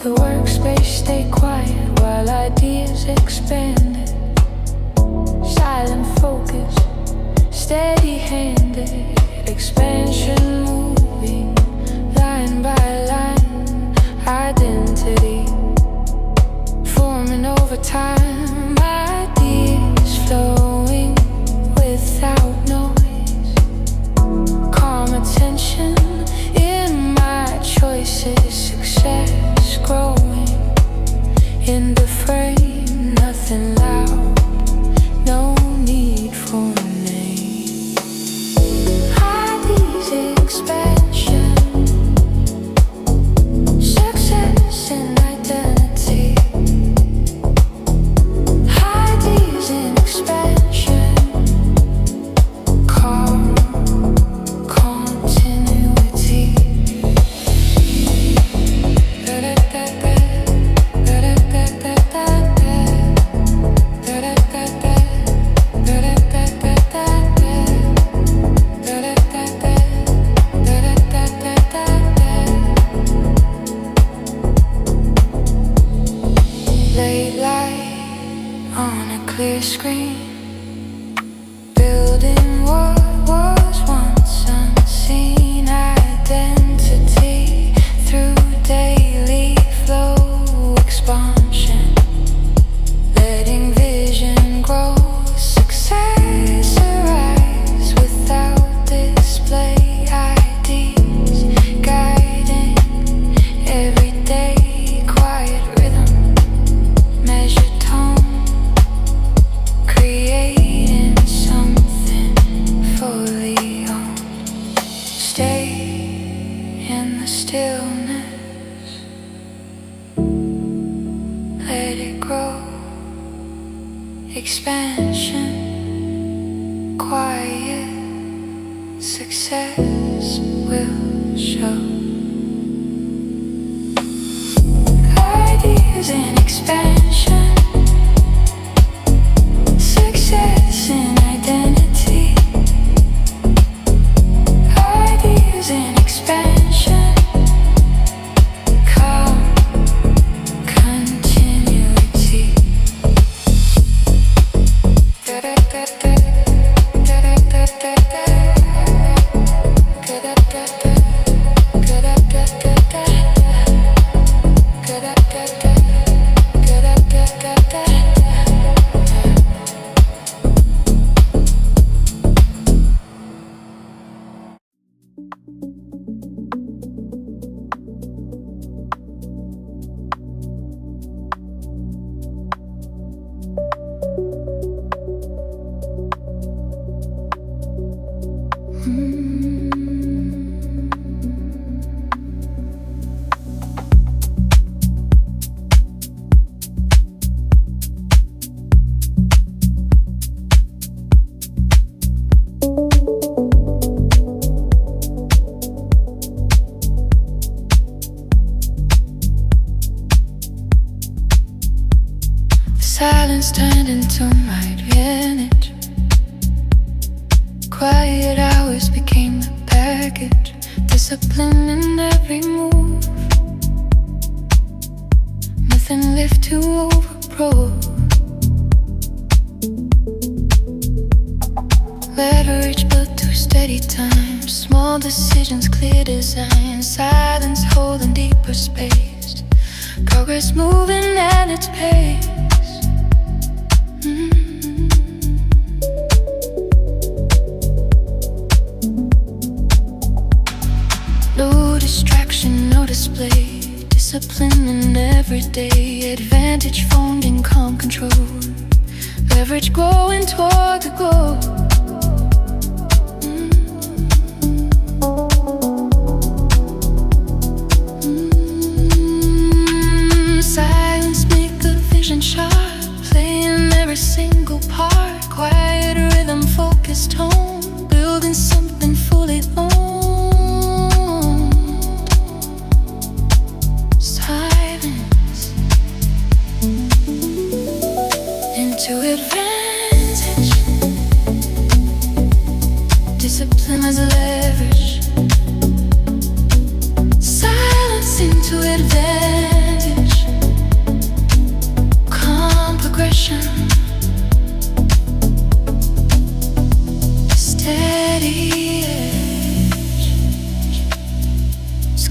The workspace stay quiet while ideas expanded. Silent focus, steady-handed. Expansion moving, line by line. Identity forming over time. Ideas flowing without noise. Calm attention in my choices. Success growing in the frame. Nothing loud, no need for a name. Ideas expansion. Success and identity. Ideas in expansion. Calm continuity. Late light on a clear screen, building what was once unseen. Identity through daily flow. Expansion, letting vision grow. Success arise without display. IDs guiding everyday. Quiet rhythm, measured tone, creating something fully owned. Stay in the stillness, let it grow. Expansion, quiet, success will show. Ideas in expansion. Success in identity. Ideas in expansion. Calm continuity. Silence turned into my advantage. Quiet hours became the package. Discipline in every move. Nothing left to overprove. Leverage built to steady time. Small decisions, clear design. Silence holding deeper space. Progress moving at its pace. No distraction, no display. Discipline in everyday. Advantage formed in calm control. Leverage growing toward the goal. Silence make good vision sharp. Playing every single part. Quiet rhythm, focused tone. Building something fully owned. Silence into advantage.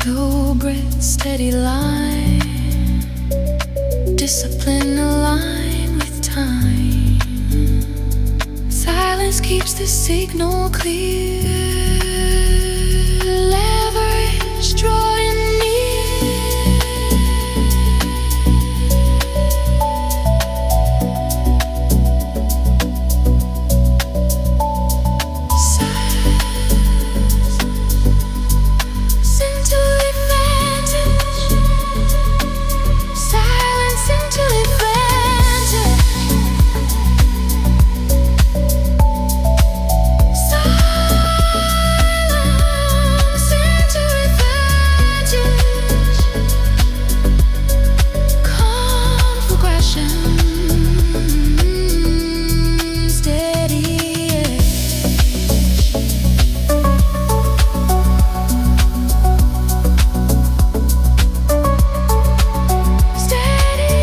Deliberate, steady line, discipline aligned with time. Silence keeps the signal clear. Leverage drawing near. Silence into advantage. Silence into advantage. Silence into advantage. Calm progression, steady edge. Steady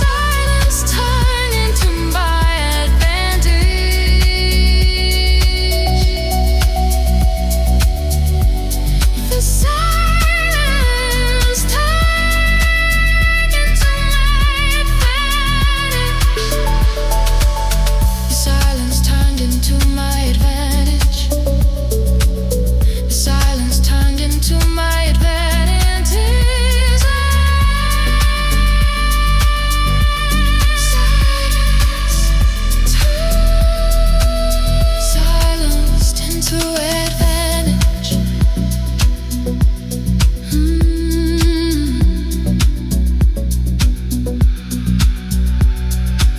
the silence turned into my advantage. The silence turned into my advantage. The silence turned into my advantage. The silence turned into my advantage. Silenced into advantage.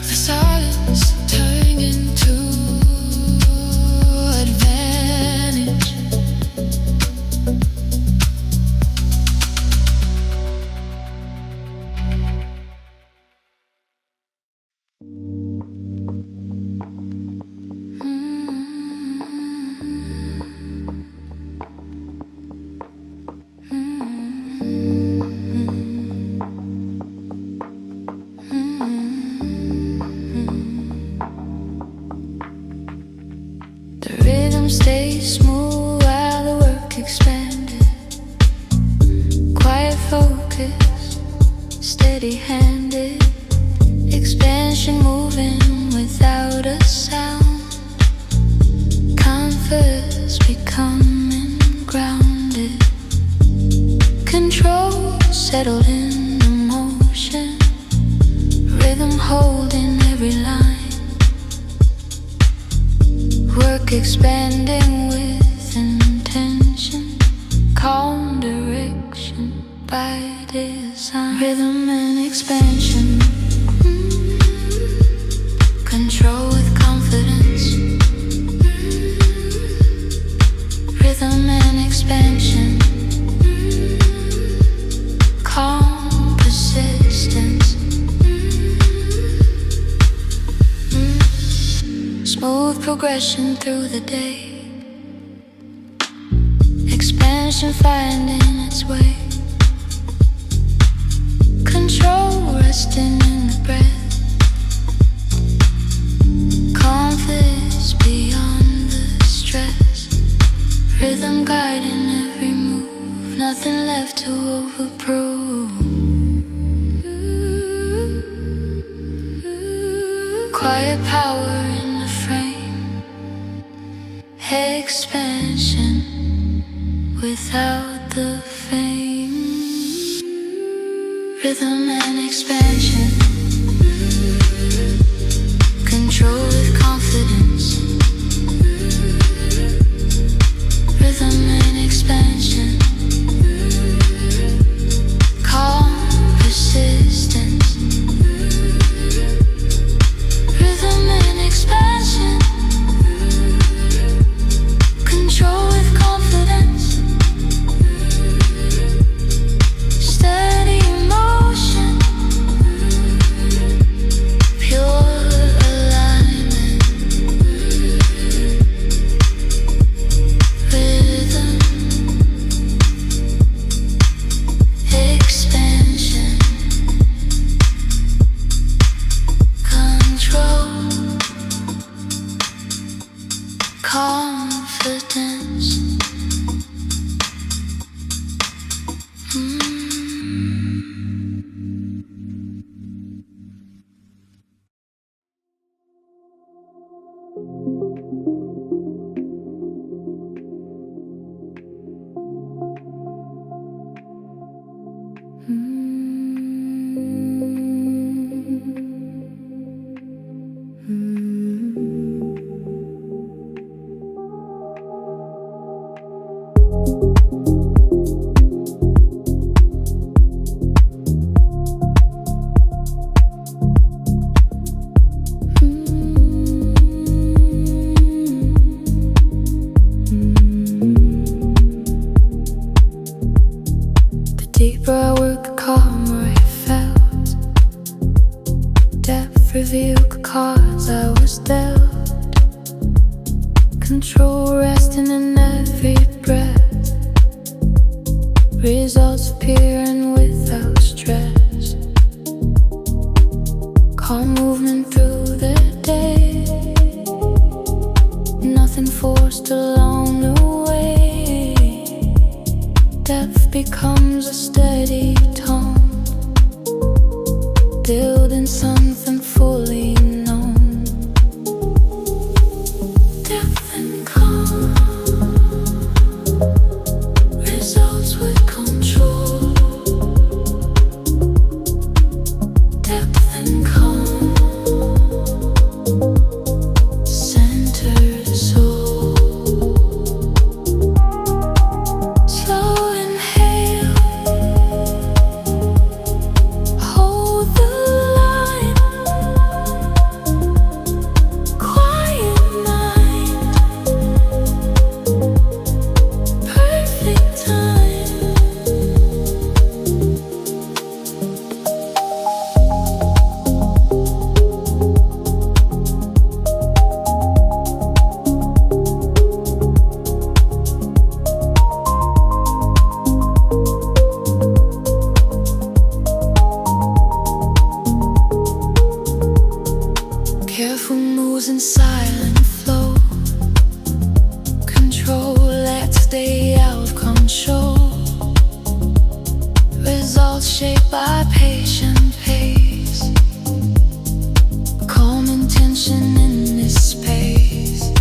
The silence turned into advantage. The rhythm stays smooth while the work expanded. Quiet focus, steady-handed. Expansion moving without a sound. Comfort's becoming grounded. Control settled in emotion. Rhythm holding every line. Work expanding with intention. Calm direction by design. Rhythm and expansion. Control with confidence. Rhythm and expansion. Calm persistence. Smooth progression through the day. Expansion finding its way. Control resting in the breath. Confidence beyond the stress. Rhythm guiding every move. Nothing left to overprove. Quiet power in the frame. Expansion without the fame. Rhythm and expansion. Control with confidence. Rhythm and expansion. Calm persistence. Rhythm and expansion. Control with confidence. deeper I work, the calmer I felt. Depth revealed cards I was dealt. Control resting in every breath. Results appearing without stress. Calm movement through the day. Nothing forced along the way. Depth becomes a steady tone, building something fully known. Depth and calm, results with control. Depth and calm, center the soul. Slow inhale, hold the line. Quiet mind, perfect time. Careful moves in silent flow. Control, let's stay out of control. Results shaped by patient pace. Calm intention in this space.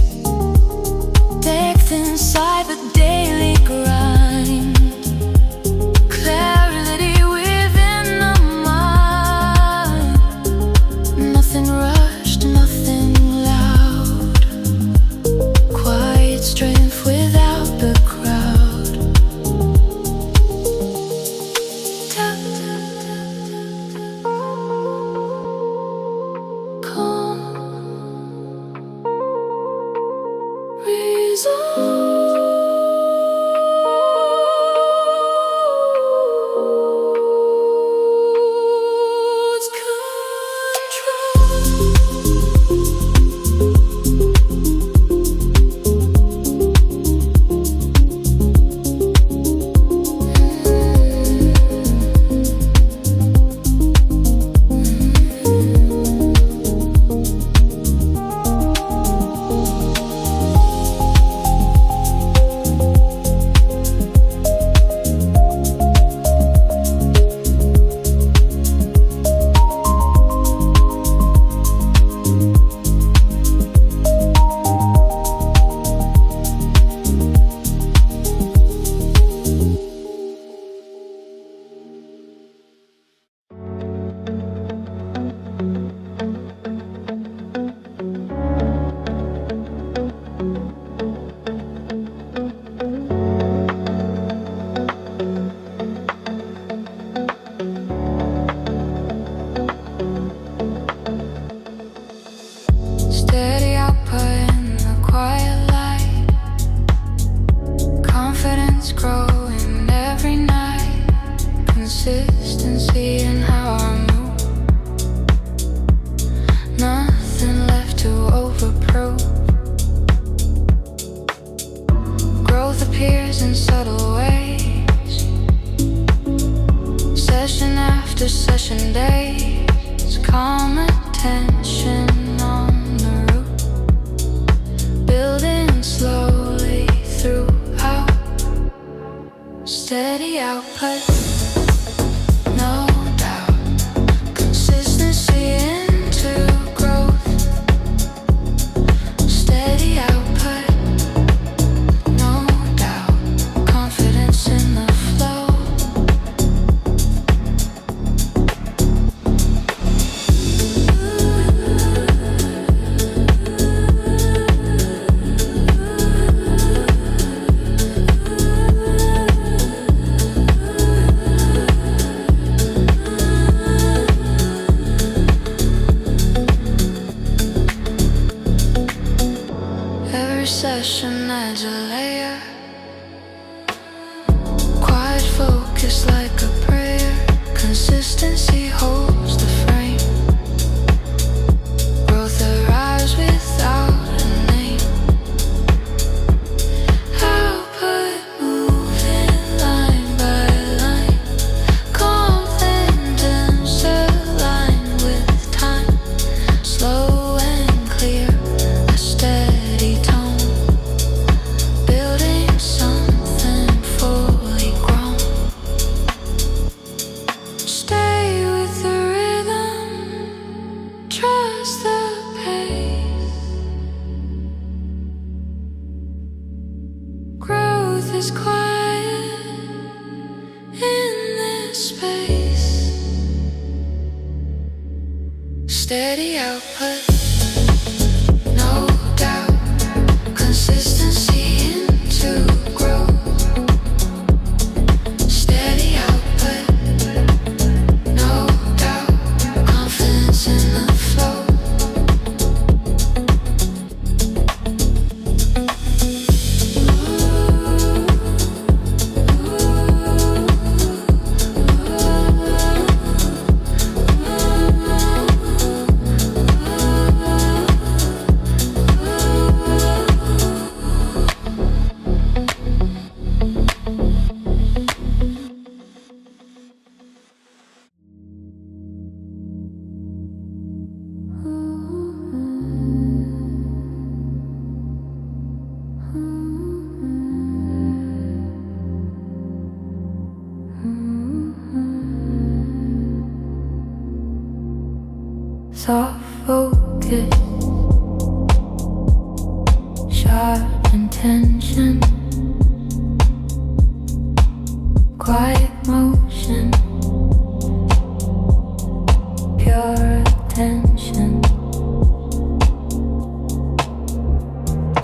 Depth inside the daily grind. Clarity within the mind. Nothing rushed, nothing loud. Quiet strength without the crowd. Calm, results steady output in the quiet light. Confidence growing every night. Consistency in how I move. Nothing left to overprove. Growth appears in subtle ways. Session after session days. Calm attention on the route. Building slowly throughout. Steady output, no doubt. Consistency into growth. Steady output, no doubt. Confidence in the flow. just like a prayer. Consistency holds the frame. Growth arrives without a name. Output moving line by line. Confidence aligned with time. Slow and clear, a steady tone. Building something fully grown. Stay with the rhythm, trust the pace. Growth is quiet in this space. Steady output, no doubt. Consistency into growth. Steady output, no doubt. Confidence in the flow. Soft focus, sharp intention, quiet motion, pure attention.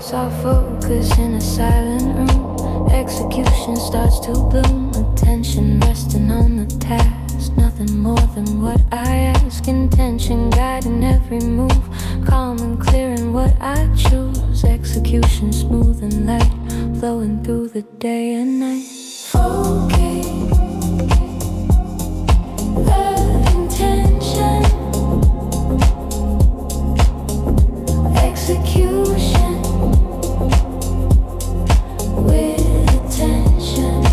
Soft focus in a silent room. Execution starts to bloom. Attention resting on the task. Nothing more than what I ask. Intention guiding every move. Calm and clear in what I choose. Execution smooth and light, flowing through the day and night. Focus, the intention. Execution with attention.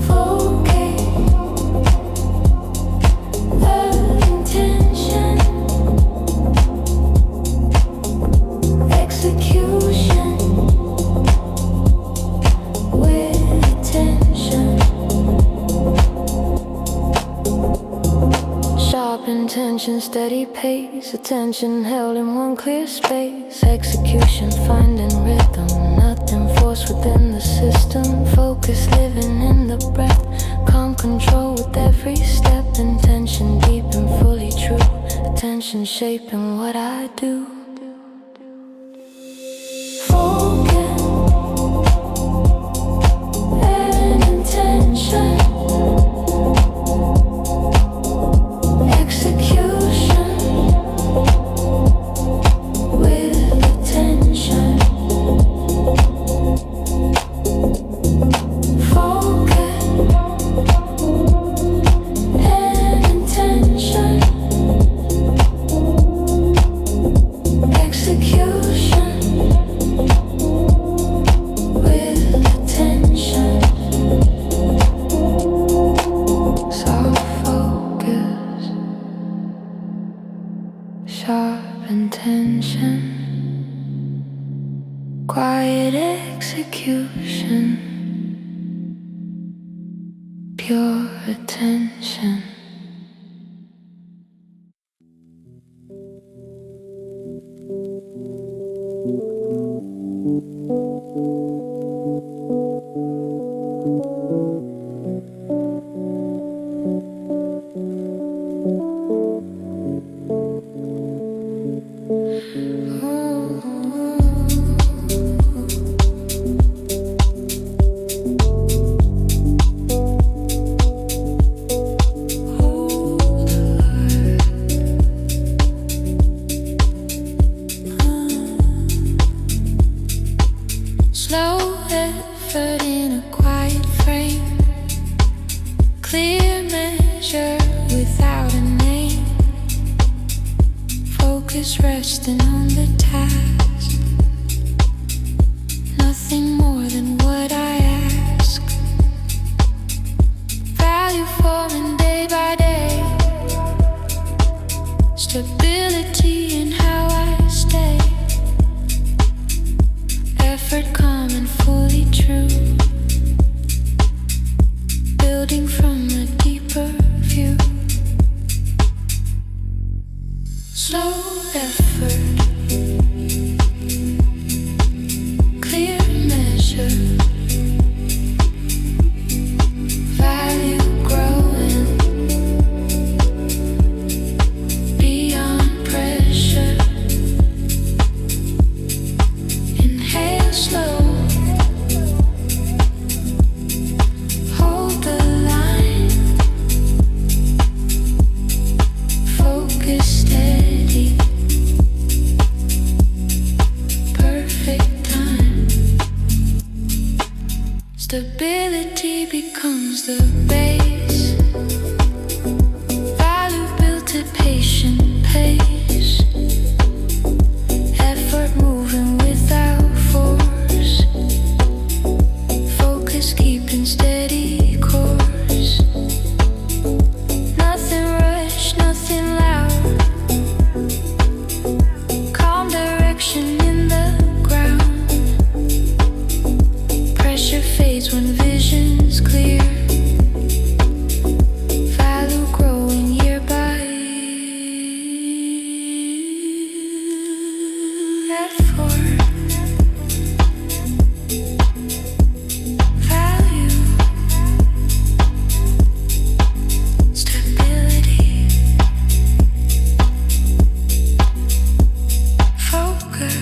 Focus, the intention. Execution with attention. Sharp intention, steady pace. Attention held in one clear space. Execution finding rhythm. Nothing forced within the system. Focus living in the breath. Calm control with every step. Intention deep and fully true. Attention shaping what I do. Focus and intention. Execution with attention. Focus and intention. Execution with attention. Soft focus, sharp intention, quiet execution, pure attention. Slow it effort in a quiet frame, clear measure without a name, focus resting on the task, nothing more than what I ask, value forming day by day, stability in how I stay, effort calm and fully true, building from a deeper view. Slow effort, clear measure, value growing beyond pressure. Inhale slow, hold the line, focus steady, perfect time. Stability becomes the base, value built at patient pace, effort moving without force, focus keeping steady course, nothing rushed, nothing loud, calm direction in the ground, pressure fades when vision's clear, value growing year by effort, value, stability, focus.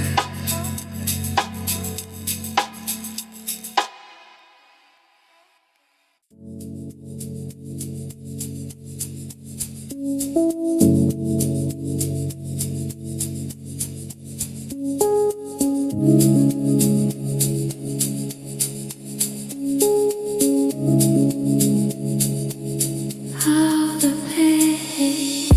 All the pain,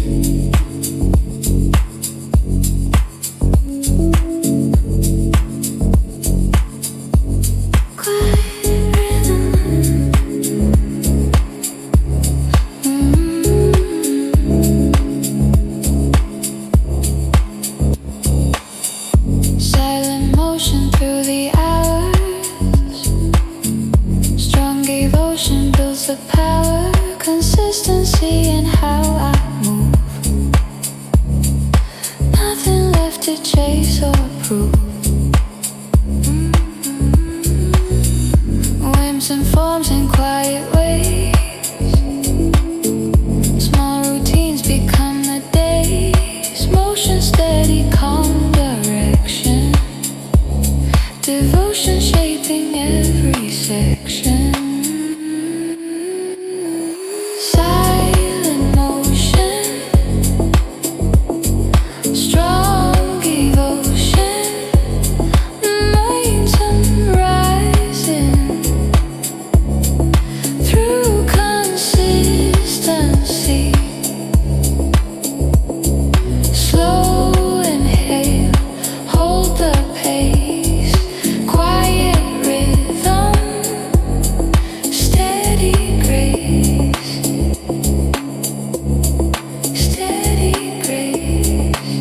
quiet rhythm, silent motion through the hours, strong devotion builds the power, consistency in how I move, nothing left to chase or prove, whims and forms in quiet ways, small routines become the days, motion steady, calm direction, devotion shaping every section. Silent motion, strong devotion, momentum rising through consistency. Slow inhale, hold the pace, quiet rhythm, steady grace, steady grace.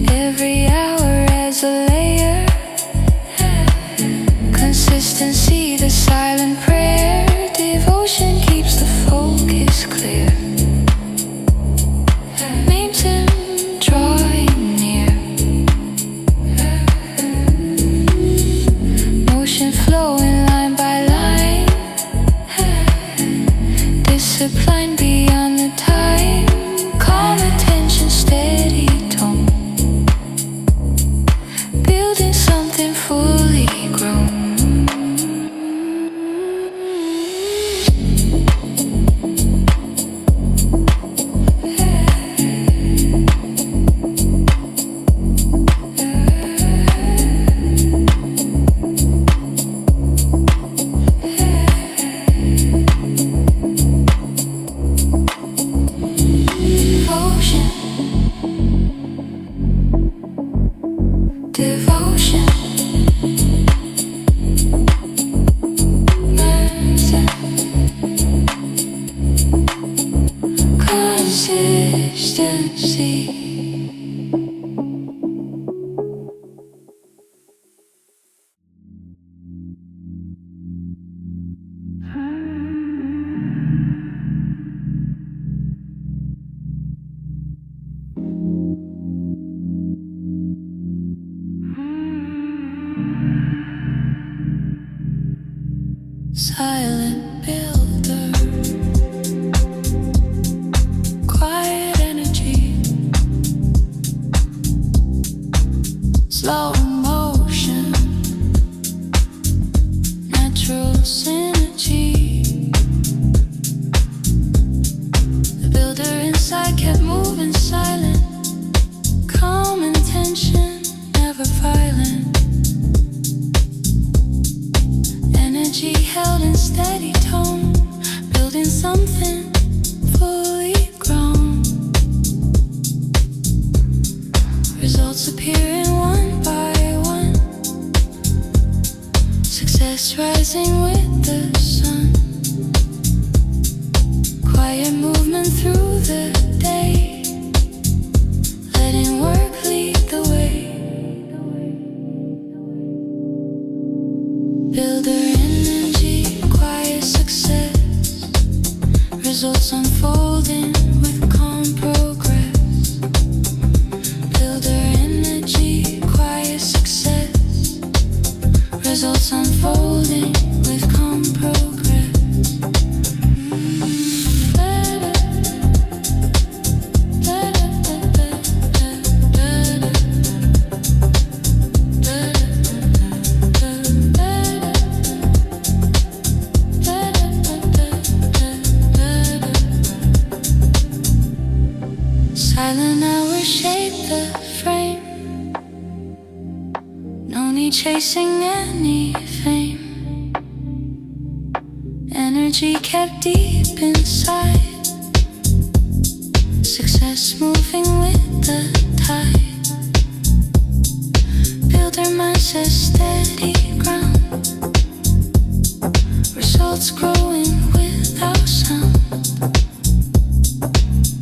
Every hour as a layer, consistency, the silent prayer, devotion keeps the focus clear, maintain drawing near, motion flowing line by line, discipline beyond the time, calm attention, steady tone, building something fully grown. devotion. Mercy. Consistency. Silent builder, quiet energy, slow motion, natural synergy. The builder inside kept moving silent, calm intention, never violent. Energy held in steady tone, building something fully grown. Results appearing one by one, success rising with the sun. Quiet movement through the day, letting work lead the way. Builder energy, quiet success, results unfolding with calm progress. Builder energy, quiet success, results unfolding with calm progress. Silent hours shape the frame, no need chasing any fame. Energy kept deep inside, success moving with the tide. Builder mindset steady ground, results growing without sound.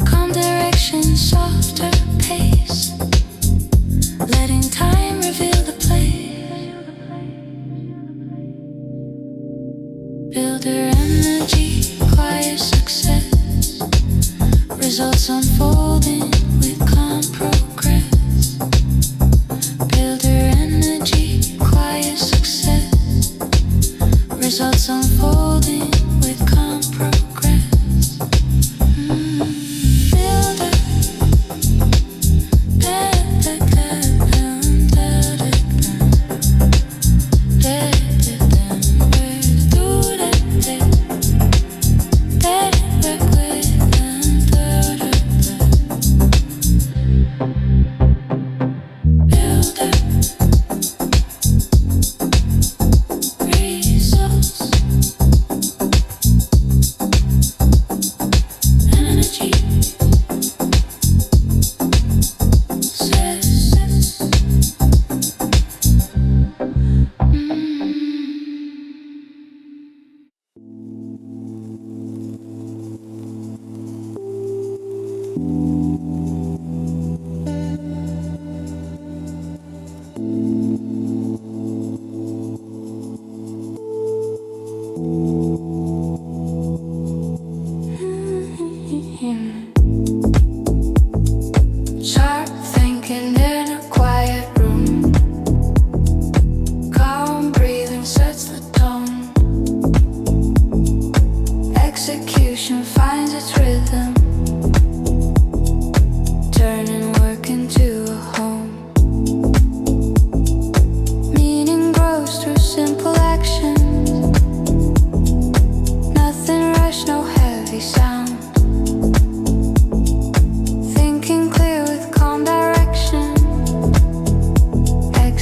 Calm direction, softer pace, letting time reveal the place. Builder energy, quiet success, results unfolding with calm progress. Builder energy, quiet success, results unfolding with calm progress.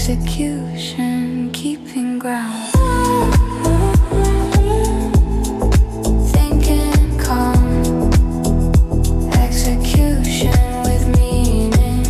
execution, keeping ground. Thinking calm, execution with meaning.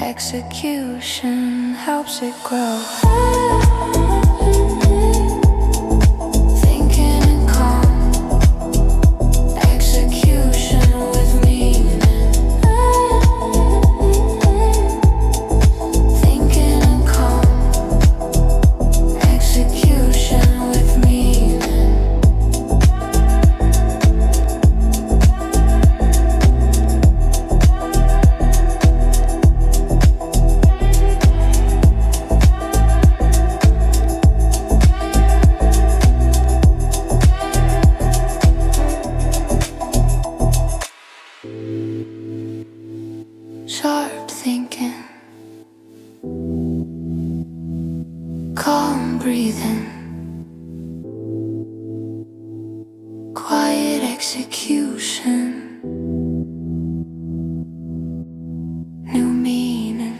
Execution helps it grow. Sharp thinking, calm breathing, quiet execution, new meaning.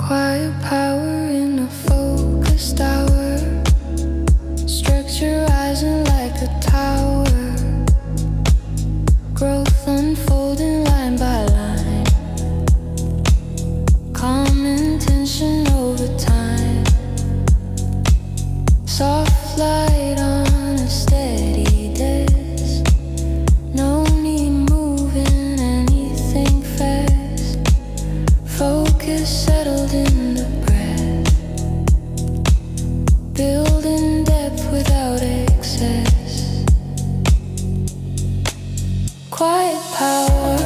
Quiet power in a focused hour, structure rising like a tower, growth unfolding line by line, calm intention over time, soft light on a steady desk, no need moving anything fast, focus settled in the breath, building depth without excess. Quiet power,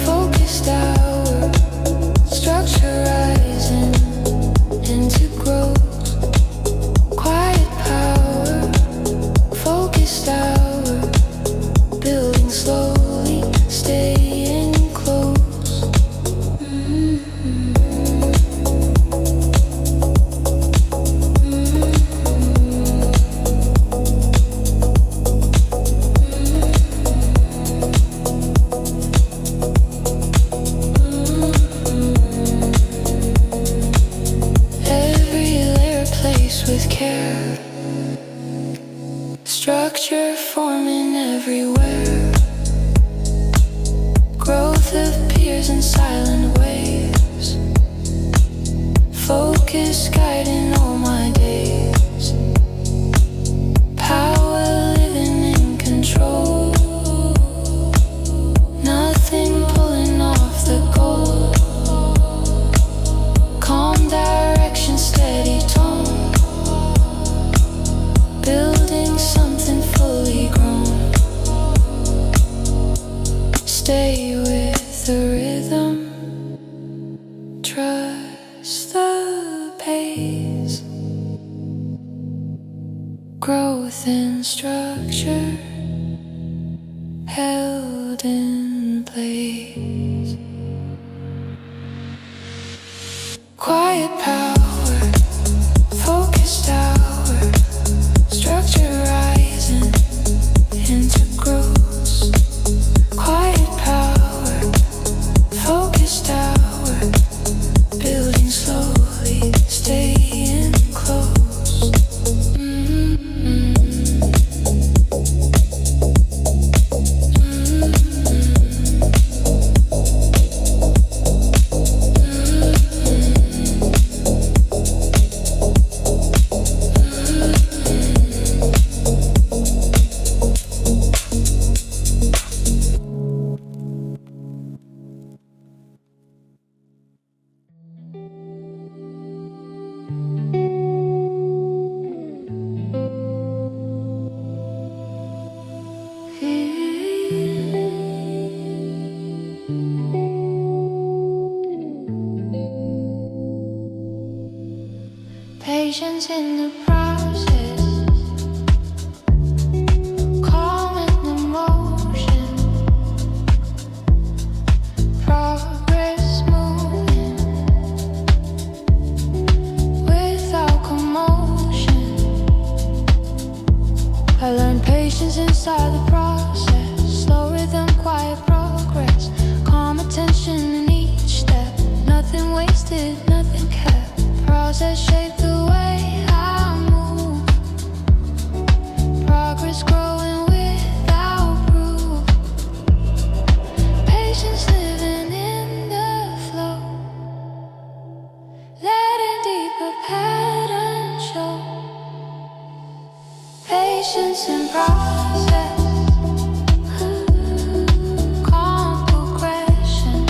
focused hour, structure rising into growth. Quiet power, focused hour, building slowly, staying close. With care, structure forming everywhere, growth appears in silent waves, focus guiding all my days, power living in control, nothing pulling off the goal, calm direction, steady tone, building something fully grown. Stay with the rhythm, trust the pace, growth in structure held in place. Quiet power, focused hour, structure rising into growth. Quiet power, focused hour, building slowly, staying close. Patience in the process, Patience inside the process, slow rhythm, quiet progress, calm attention in each step, nothing wasted, nothing kept. Process shape the way I move, progress growing without proof. Patience living in the flow, letting deeper patterns show. Patience in process, calm progression.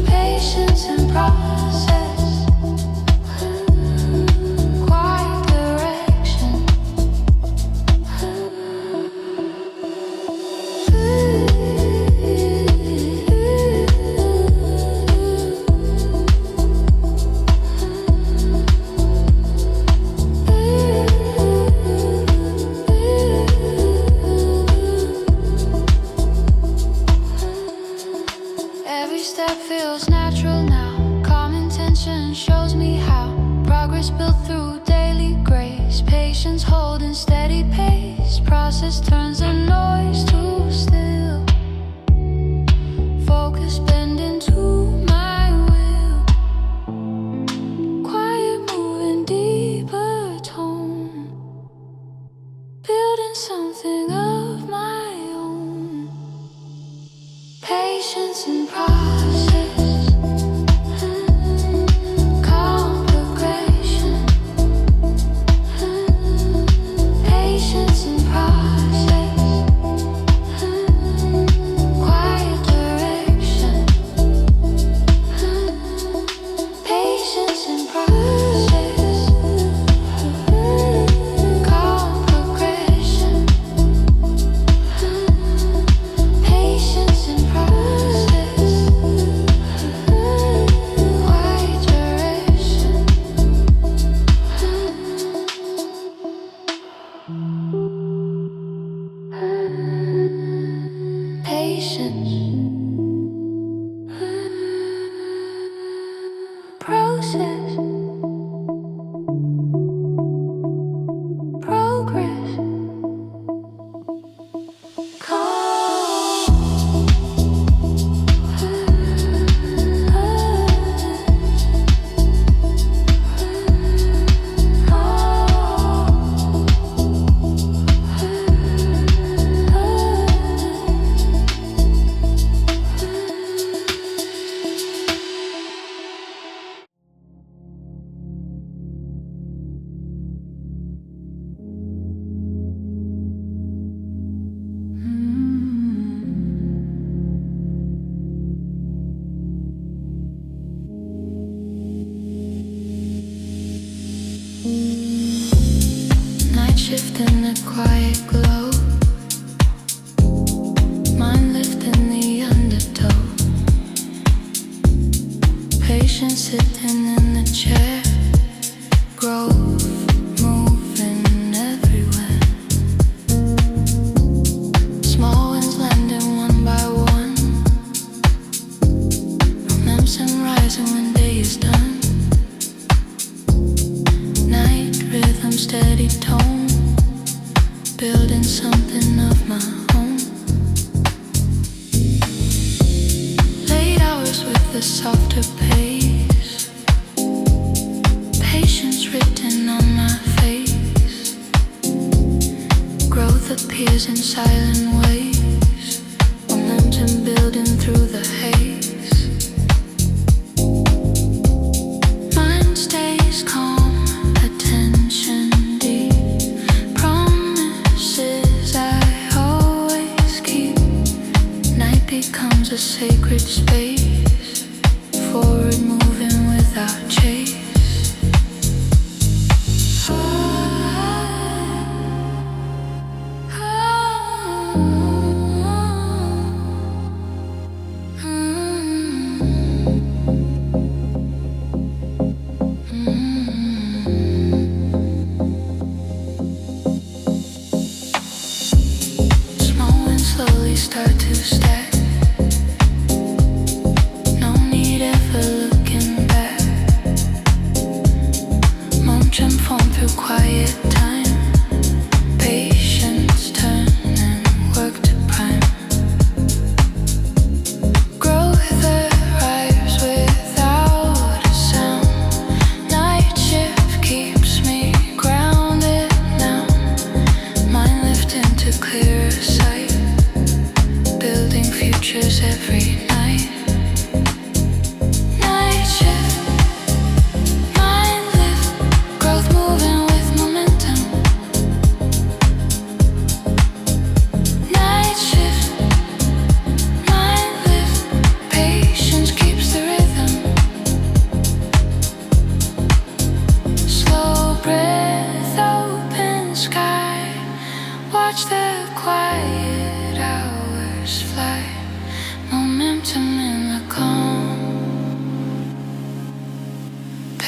Patience in process, quiet direction. Every step feels natural now. Calm intention shows me how. Progress built through daily grace. Patience holding steady pace. Process turns the noise to still. Focus bending to my will. Quiet moving deeper tone. Building something of my own. Patience in process, calm progression. Patience in process, quiet direction. Patience in process, calm progression. Patience in process, quiet direction. Patience, process, progress, calm. Night shift in the quiet glow, mind lifting the undertow. Patience sitting in the chair, growth moving everywhere. Small winds landing one by one, momentum rising when day is done. Night rhythm, steady tone, building something of my own. Late hours with a softer pace, patience written on my face. Growth appears in silent ways, momentum building through the haze. Mind stays calm, attention deep, promises I always keep. Night becomes a sacred space, forward moving without chase. Small winds slowly start to stack. No need ever looking back. Momentum formed through quiet time.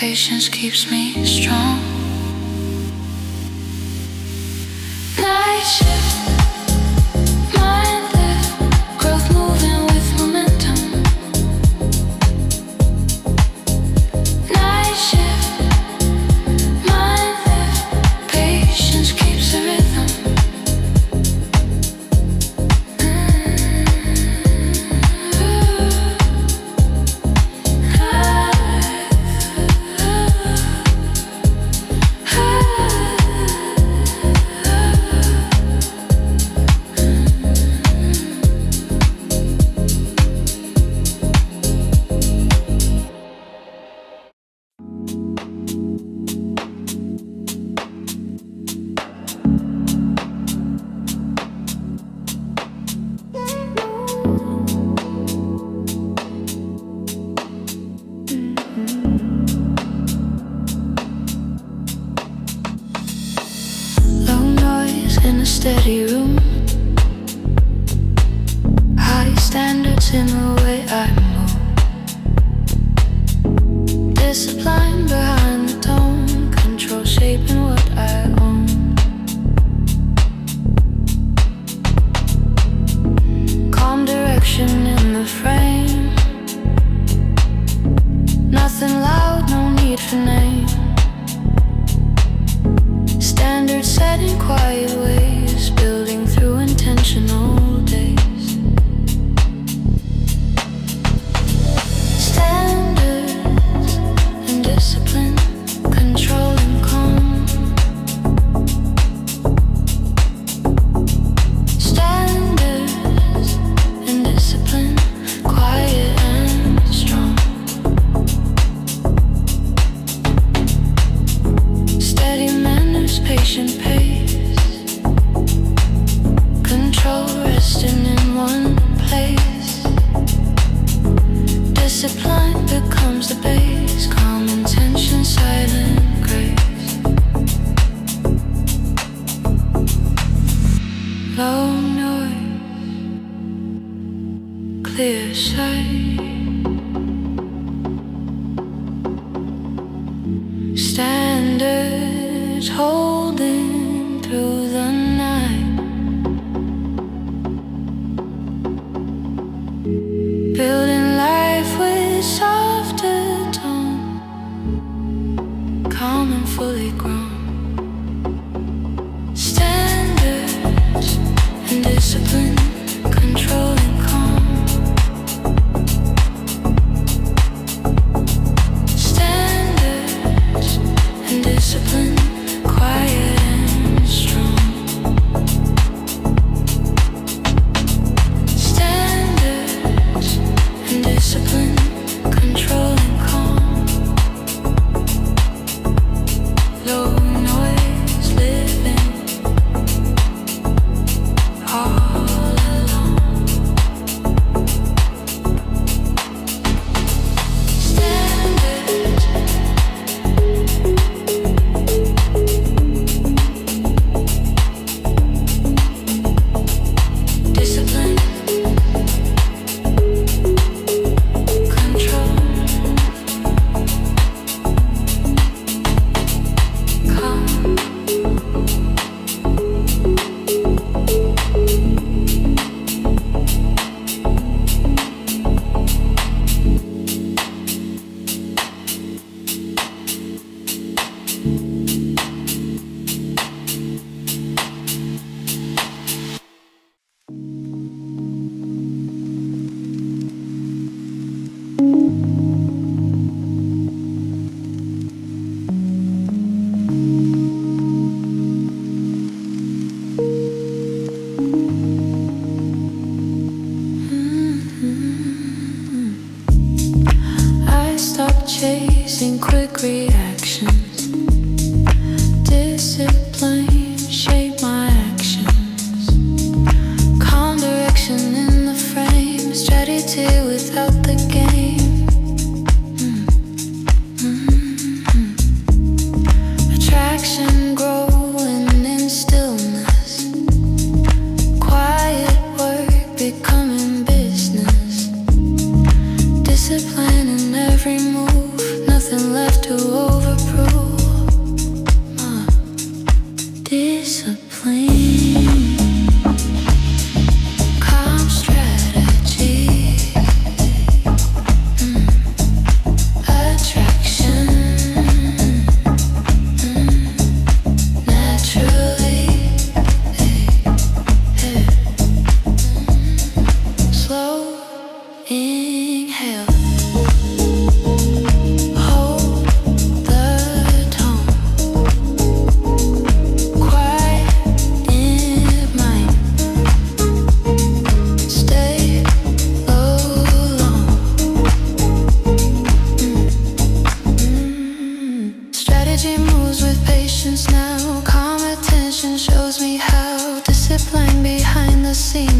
patience keeps me strong. Night shift, mind lift, growth moving with momentum. Night shift, mind lift, patience keeps the rhythm. In a steady room, high standards in the way I move, discipline behind the tone, control shaping what I own. Calm direction in the frame, nothing loud, no need for name. Standard set in quiet ways, building through intentional days. Standards and discipline, control and calm. Standards and discipline, quiet and strong. Steady manners, patient pace, control resting in one place. Discipline becomes the base, calm intention, silent grace. Low noise, clear sight. Standards holding through the night, building life with softer tone, calm and fully grown. Standards and discipline, control and calm. Standards and discipline, quiet and strong. Standards and discipline, control and calm. Low noise living all alone. Standards discipline, control, calm. I stopped chasing quick reactions. Discipline shape my actions. Calm direction in the frame, strategy without the game.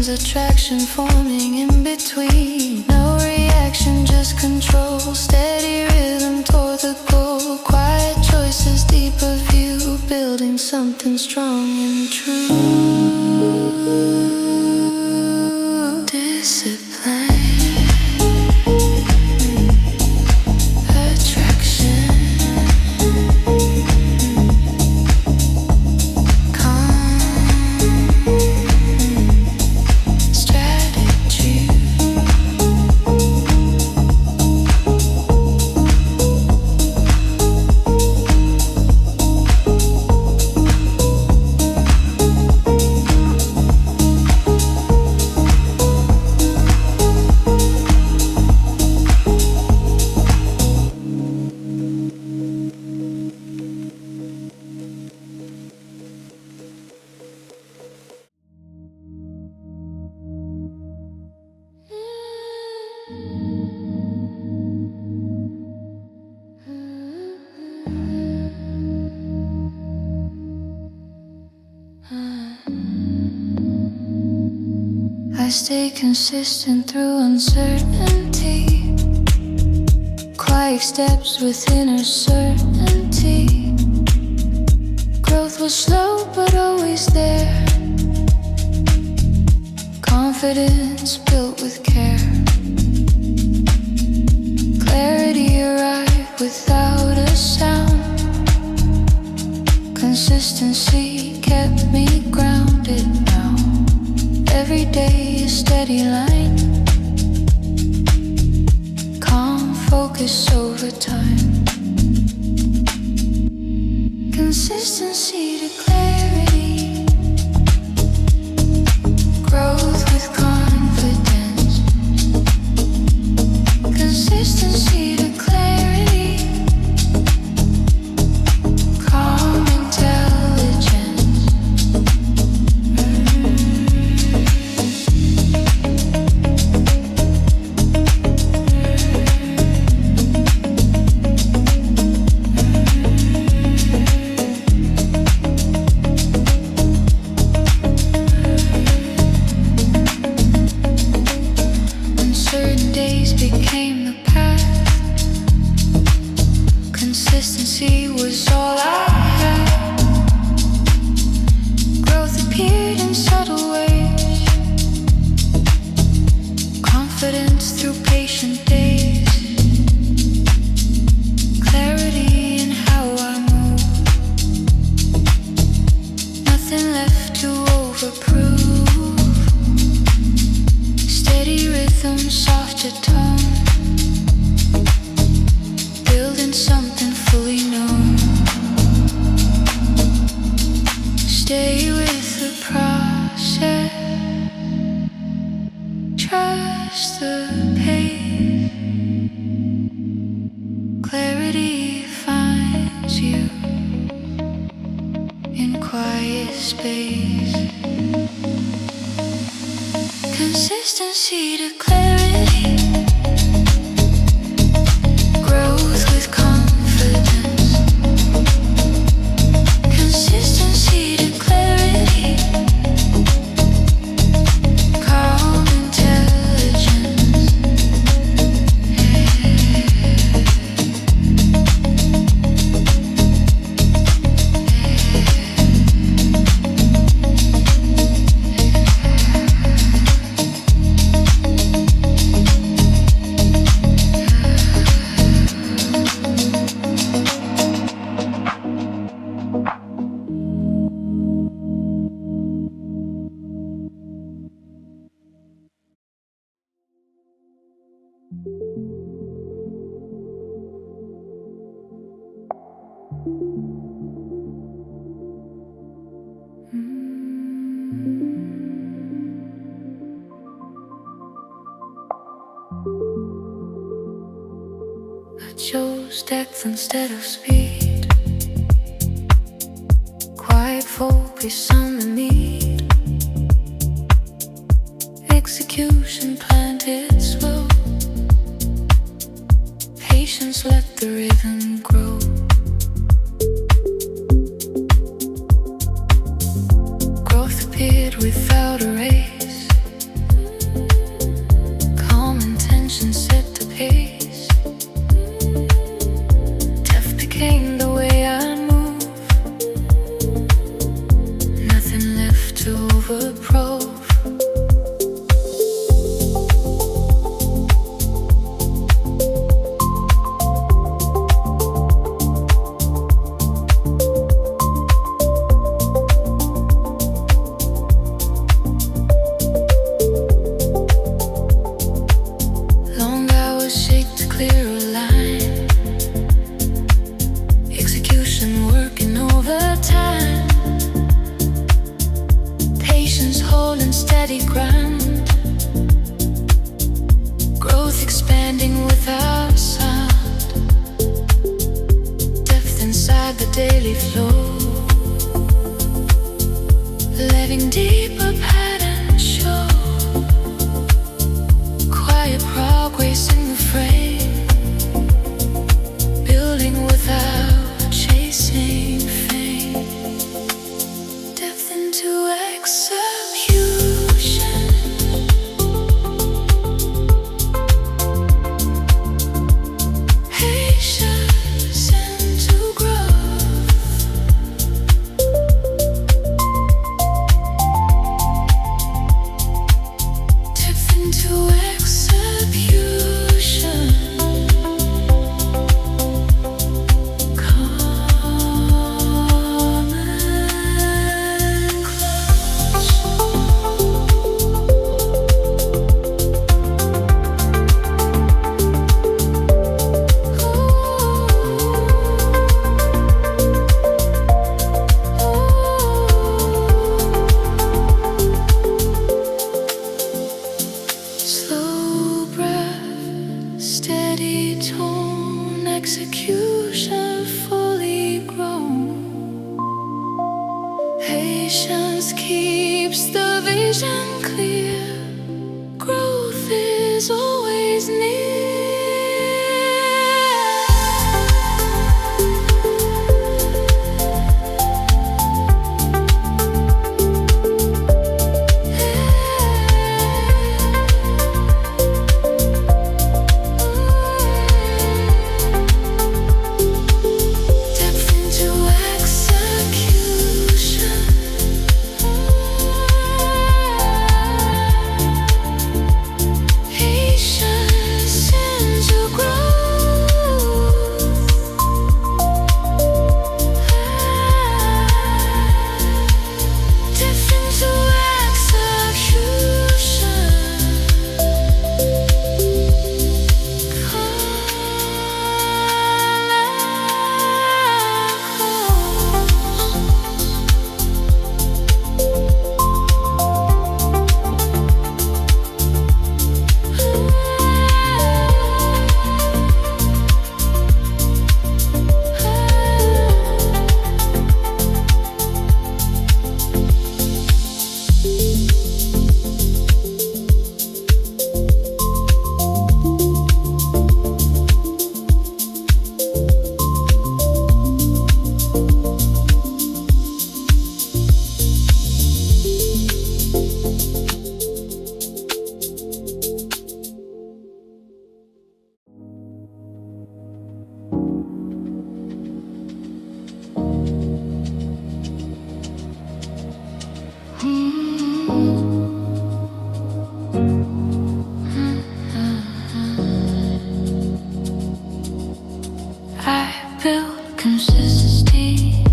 Attraction forming in between. No reaction, just control. Steady rhythm toward the goal. Quiet choices, deeper view. Building something strong and true. Discipline. I stay consistent through uncertainty. Quiet steps with inner certainty. Growth was slow but always there. Confidence built with care. Clarity arrived without a sound. Consistency kept me grounded now. Every day a steady line. Calm focus over time. Consistency to clarity. Growth with confidence. Consistency to clarity. Calm intelligence. Uncertain days became the path. Consistency was all I had. Growth appeared in subtle ways. Confidence through patient days. Clarity in how I move. Nothing left to overprove. Steady rhythm, softer tone. Building something fully known. Stay with the process. Trust the pace. Clarity finds you in quiet space. Consistency to clarity. Growth with confidence. Consistency to clarity. Calm intelligence. I chose depth instead of speed. Quiet focus on the need. Execution planted slow. Patience let the rhythm grow. Growth appeared without a race. Calm intention set the pace. Depth became the way I move. Nothing left to overprove. Steady grind. Growth expanding without sound. Depth inside the daily flow. Letting deeper patterns show. Quiet progress in the frame. Building without chasing fame. Depth into execution. Steady tone, execution fully grown. Patience keeps the vision clear. Growth is always near. I built consistency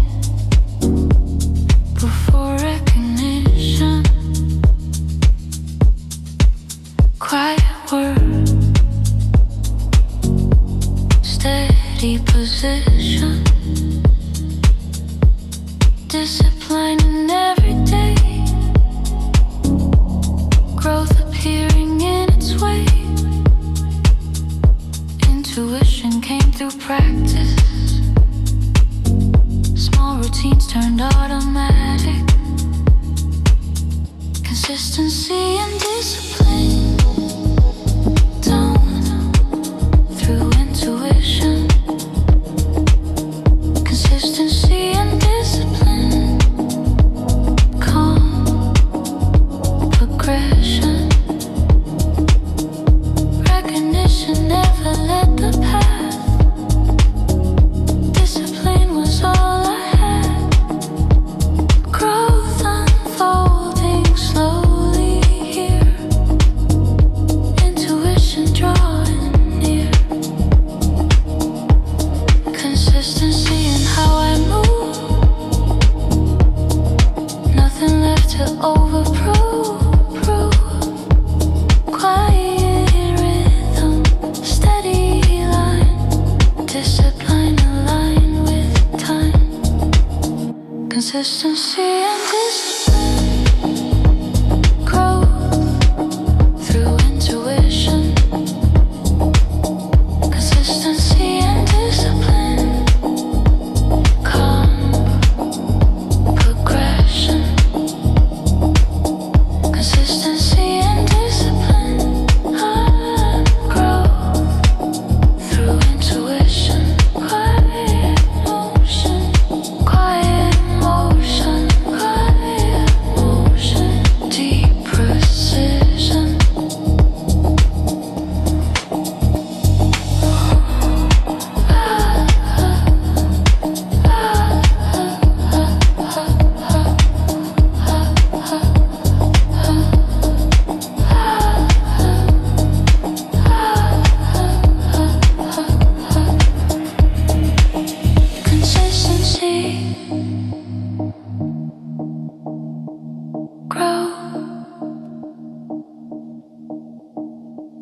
before recognition. Quiet word, steady position. Discipline in every day. through practice. Small routines turned automatic. Consistency and discipline. Tone through intuition. Consistency and discipline. Calm progression. Recognition never led the path. Discipline was all I had. Growth unfolding slowly here. Intuition drawing near. Consistency in how I move. Nothing left to overprove. Quiet rhythm, steady line. Discipline aligned with time. Consistency and discipline. Growth through intuition. Consistency and discipline. Calm progression. Consistency and discipline. Growth through intuition. Quiet motion. Quiet motion. Quiet motion. Deep precision. Consistency. Grow.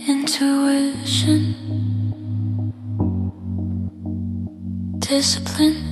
Intuition. Discipline.